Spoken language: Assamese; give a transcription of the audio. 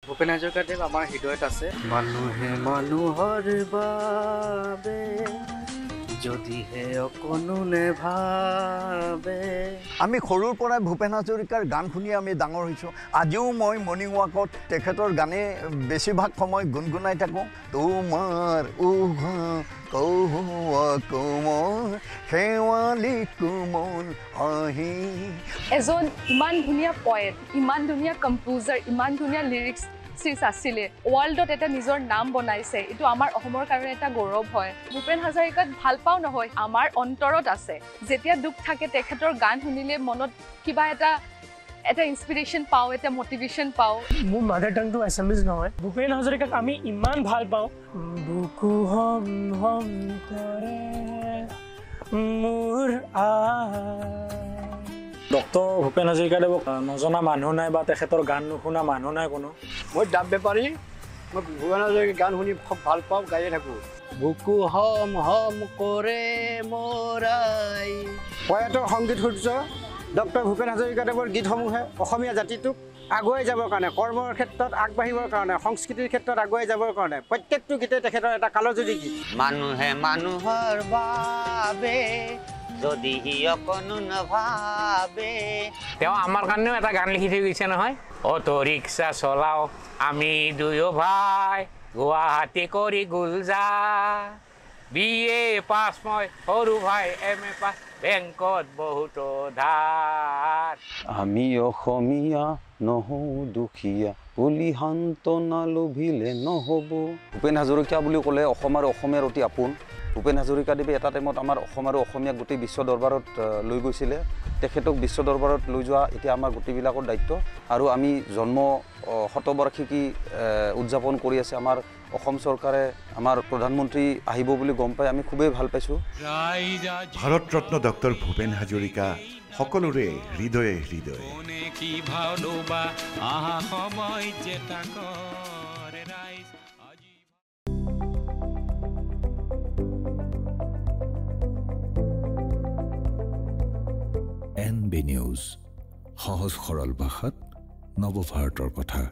ভূপেন হাজৰিকাদেৱ আমাৰ হৃদয়ত আছে মানুহে মানুহৰ বাবে যদিহে অকণো নেভাবে আমি সৰুৰ পৰাই ভূপেন হাজৰিকাৰ গান শুনি আমি ডাঙৰ হৈছোঁ আজিও মই মৰ্ণিং ৱাকত তেখেতৰ গানে বেছিভাগ সময় গুণগুণাই থাকোঁ তোমাৰ উহা কহুৱা কোমল শেৱালি কোমল আহি এজন ইমান ধুনীয়া পয়েট ইমান ধুনীয়া কম্পোজাৰ ইমান ধুনীয়া লিৰিক্স আছিলে ৱৰ্ল্ডত এটা নিজৰ নাম বনাইছে এইটো আমাৰ অসমৰ কাৰণে এটা গৌৰৱ হয় ভূপেন হাজৰিকাক ভাল পাওঁ নহয় আমাৰ অন্তৰত আছে যেতিয়া দুখ থাকে তেখেতৰ গান শুনিলে মনত কিবা এটা ইনস্পিৰেশ্যন পাওঁ এটা মটিভেশ্যন পাওঁ মোৰ মাদাৰ টাংটো এছামিজ নহয় ভূপেন হাজৰিকাক আমি ইমান ভাল পাওঁ বুকু হম হম কৰে মোৰ ডক্টৰ ভূপেন হাজৰিকাদেৱক নজনা মানুহ নাই বা তেখেতৰ গান নুশুনা মানুহ নাই কোনো মই ডাব বেপাৰী মই ভূপেন হাজৰিকাৰ গান শুনি খুব ভাল পাওঁ গায়ে থাকোঁ বুকু হম হম কৰে মৰাই পয়েটৰ সংগীত সূৰ্য ডক্টৰ ভূপেন হাজৰিকাদেৱৰ গীতসমূহে অসমীয়া জাতিটোক আগুৱাই যাবৰ কাৰণে কৰ্মৰ ক্ষেত্ৰত আগবাঢ়িবৰ কাৰণে সংস্কৃতিৰ ক্ষেত্ৰত আগুৱাই যাবৰ কাৰণে প্ৰত্যেকটো গীতে তেখেতৰ এটা কালজয়ী গীত মানুহে মানুহৰ বাবে যদি অকণো নেভাবে তেওঁ আমাৰ কাৰণেও এটা গান লিখি থৈ গৈছে নহয় অটো ৰিক্সা চলাও আমি দুয়ো ভাই গুৱাহাটী কৰি গুলজা BA পাছ মই সৰু ভাই MA পাছ বেংকত বহুতো ধাৰ আমি অসমীয়া নহওঁ দুখীয়া বুলি সান্তনা লোভিলে নহ'ব ভূপেন হাজৰিকা বুলি ক'লে অসম আৰু অসমীয়াৰ অতি আপোন ভূপেন হাজৰিকাদেৱে এটা টাইমত আমাৰ অসম আৰু অসমীয়াক গোটেই বিশ্ব দৰবাৰত লৈ গৈছিলে তেখেতক বিশ্ব দৰবাৰত লৈ যোৱা এতিয়া আমাৰ গোটেইবিলাকৰ দায়িত্ব আৰু আমি জন্ম শতবাৰ্ষিকী উদযাপন কৰি আছে আমাৰ অসম চৰকাৰে আমাৰ প্ৰধানমন্ত্ৰী আহিব বুলি গম পাই আমি খুবেই ভাল পাইছোঁ ভাৰত ৰত্ন ডক্টৰ ভূপেন হাজৰিকা সকলোৰে হৃদয়ে হৃদয়ে NB নিউজ সহজ সৰল ভাষাত নৱভাৰতৰ কথা